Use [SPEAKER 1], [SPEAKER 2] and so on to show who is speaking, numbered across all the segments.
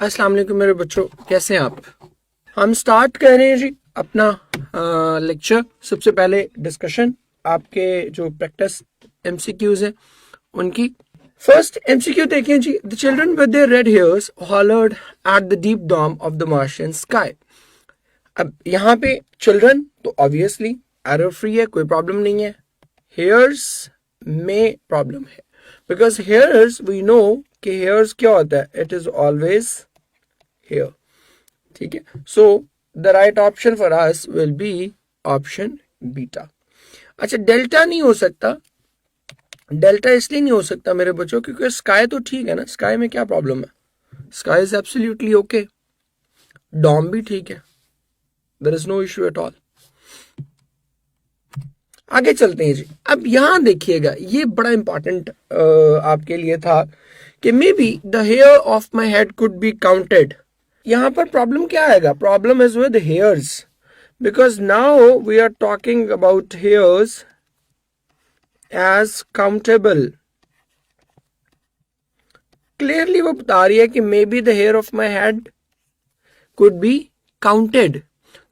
[SPEAKER 1] अस्सलाम वालेकुम मेरे बच्चों, कैसे हैं आप। हम स्टार्ट कर रहे हैं जी अपना लेक्चर। सबसे पहले डिस्कशन आपके जो प्रैक्टिस एमसीक्यूज हैं उनकी। फर्स्ट एमसीक्यू देखें जी। The children with their red hairs hollered at the deep dome of the Martian sky. अब यहाँ पे चिल्ड्रन तो ऑब्वियसली एरर फ्री है, कोई प्रॉब्लम नहीं है। हेयर्स में प्रॉब्लम है बिकॉज हेयर्स वी नो कि हेयर्स क्या होता है, इट इज ऑलवेज हेयर। ठीक है, so the right option for us will be option beta. अच्छा, डेल्टा नहीं हो सकता। डेल्टा इसलिए नहीं हो सकता मेरे बच्चों क्योंकि स्काई तो ठीक है ना, स्काई में क्या प्रॉब्लम है, sky is absolutely okay, dome भी ठीक है, there is no issue at all. आगे चलते हैं जी। अब यहां देखिएगा, ये बड़ा इंपॉर्टेंट आपके लिए था कि may be the hair of my head could be counted. यहां पर प्रॉब्लम क्या आएगा, problem is with hairs because now we are talking about hairs as countable. Clearly वो बता रही है कि may be the hair of my head could be counted.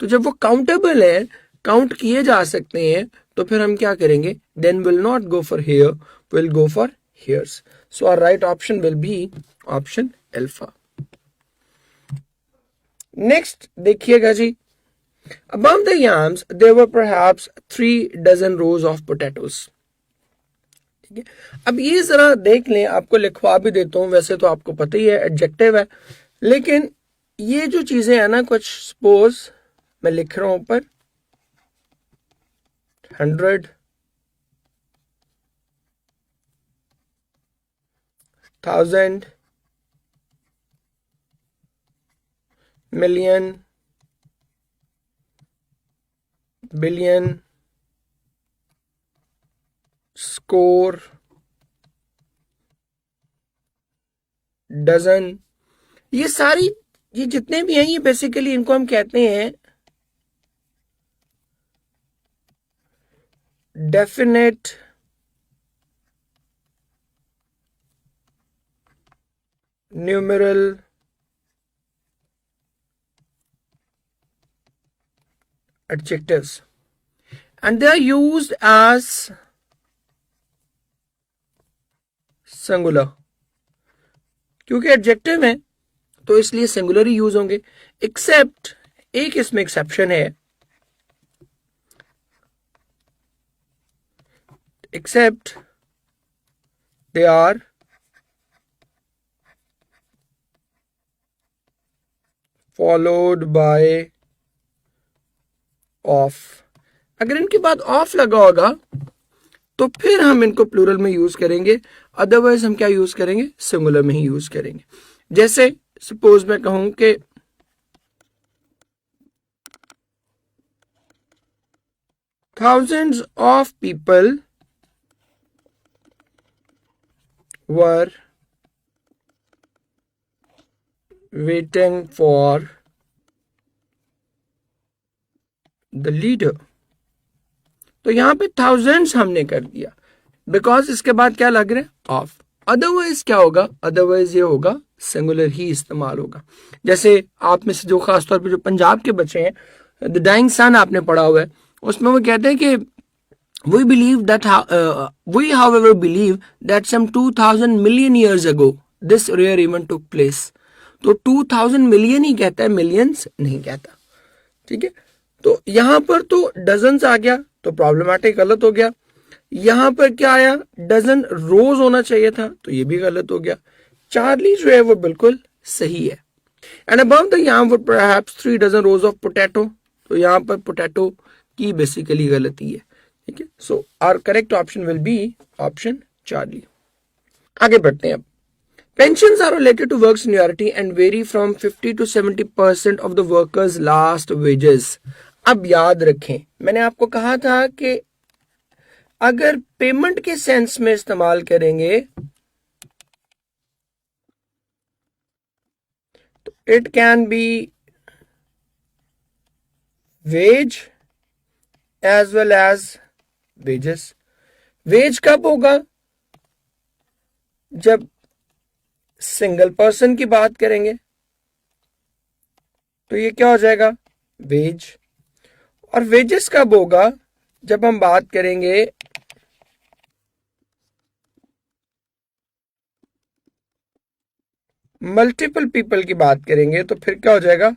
[SPEAKER 1] तो जब वो काउंटेबल है, काउंट किए जा सकते हैं, तो फिर हम क्या करेंगे, then will not go for hair, will go for hairs. So our right option will be option alpha. Next देखिएगा जी। Above the yams there were perhaps 3 dozen rows of potatoes. ठीक है, अब ये जरा देख लें, आपको लिखवा भी देता हूं, वैसे तो आपको पता ही है एडजेक्टिव है, लेकिन ये जो चीजें हैं ना, कुछ सपोज मैं लिख रहा हूं ऊपर 100, 1000, million, billion, स्कोर, डजन, ये सारी, ये जितने भी हैं, ये बेसिकली इनको हम कहते हैं definite numeral adjectives and they are used as singular। क्योंकि एडजेक्टिव है तो इसलिए सिंगुलर ही यूज होंगे, एक्सेप्ट एक इसमें एक्सेप्शन है, except they are followed by of. अगर इनके बाद ऑफ लगा होगा तो फिर हम इनको प्लूरल में यूज करेंगे, अदरवाइज हम क्या यूज करेंगे, सिंगुलर में ही यूज करेंगे। जैसे सपोज मैं कहूं कि thousands of people were waiting for the leader। तो यहां पे थाउजेंड्स हमने कर दिया बिकॉज इसके बाद क्या लग रहा है, ऑफ। अदरवाइज क्या होगा, अदरवाइज ये होगा सिंगुलर ही इस्तेमाल होगा। जैसे आप में से जो खासतौर पे जो पंजाब के बच्चे हैं, द डाइंग सन आपने पढ़ा हुआ है, उसमें वो कहते हैं कि we believe that we however believe that some 2000 million years ago this rare event took place। तो 2000 मिलियन ही कहता है, मिलियंस नहीं कहता। ठीक है, तो यहां पर तो डजन्स आ गया तो प्रॉब्लमैटिक गलत हो गया। यहां पर क्या आया, डजन रोज होना चाहिए था, तो ये भी गलत हो गया। चार्ली जो है वो बिल्कुल सही है। And above the yam would perhaps 3 dozen rows of potato। तो यहां पर पोटैटो की बेसिकली गलती है। ठीक है, so our correct option will be option Charlie. आगे बढ़ते हैं अब। Pensions are related to work seniority and vary from 50 to 70% of the workers' last wages। अब याद रखें, मैंने आपको कहा था कि अगर पेमेंट के सेंस में इस्तेमाल करेंगे तो it can be wage as well as wages. Wage कब होगा, जब सिंगल पर्सन की बात करेंगे, तो ये क्या हो जाएगा, वेज। और वेजेस कब होगा, जब हम बात करेंगे मल्टीपल पीपल की बात करेंगे, तो फिर क्या हो जाएगा,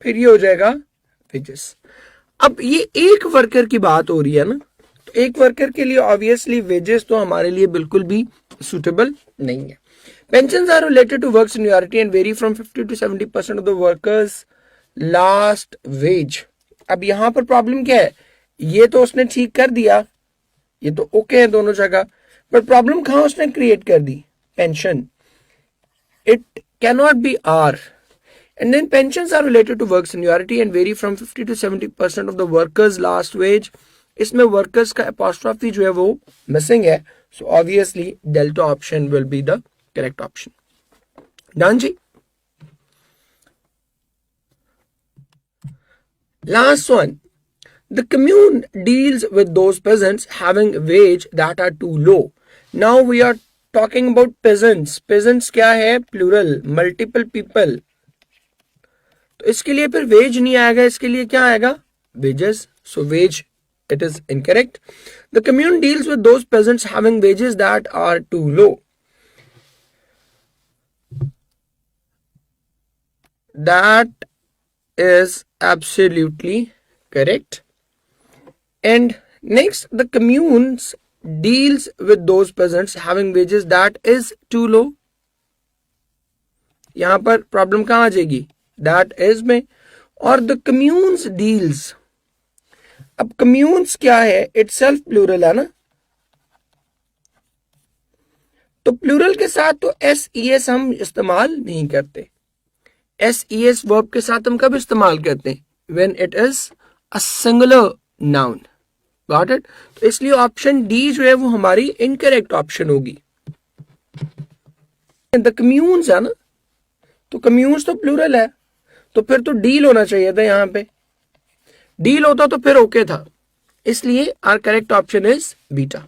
[SPEAKER 1] फिर ये हो जाएगा वेजेस। अब ये एक वर्कर की बात हो रही है ना, तो एक वर्कर के लिए ऑब्वियसली वेजेस तो हमारे लिए बिल्कुल भी सुटेबल नहीं है। Pensions are related to work seniority and vary from 50 to 70% of the workers last wage. अब यहां पर प्रॉब्लम क्या है, ये तो उसने ठीक कर दिया, ये तो ओके है दोनों जगह, पर प्रॉब्लम कहां उसने क्रिएट कर दी, pension. It cannot be are. And then pensions are related to work seniority and vary from 50 to 70% of the workers last wage. इसमें workers का apostrophe जो है वो missing है, so obviously delta option will be the correct option. Done ji. Last one. The commune deals with those peasants having wage that are too low. Now we are talking about peasants. Peasants क्या है, plural, multiple people. तो इसके लिए फिर veg नहीं आएगा, इसके लिए क्या आएगा, wages. So wage it is incorrect. The commune deals with those peasants having wages that are too low. That is absolutely correct. And next, the communes deals with those peasants having wages that is too low. यहां पर problem कहां आ जाएगी, that is में। और the communes deals, अब communes क्या है, itself plural है ना, तो प्लूरल के साथ तो एस हम इस्तेमाल नहीं करते। एस वर्ब के साथ हम कब इस्तेमाल करते हैं, when it is a singular noun. Got it. तो इसलिए ऑप्शन डी जो है वो हमारी इनकरेक्ट ऑप्शन होगी। द कम्यून्स है ना, तो कम्यून्स तो प्लूरल है, तो फिर तो डील होना चाहिए था, यहां पे डील होता तो फिर ओके था, इसलिए our correct option is beta.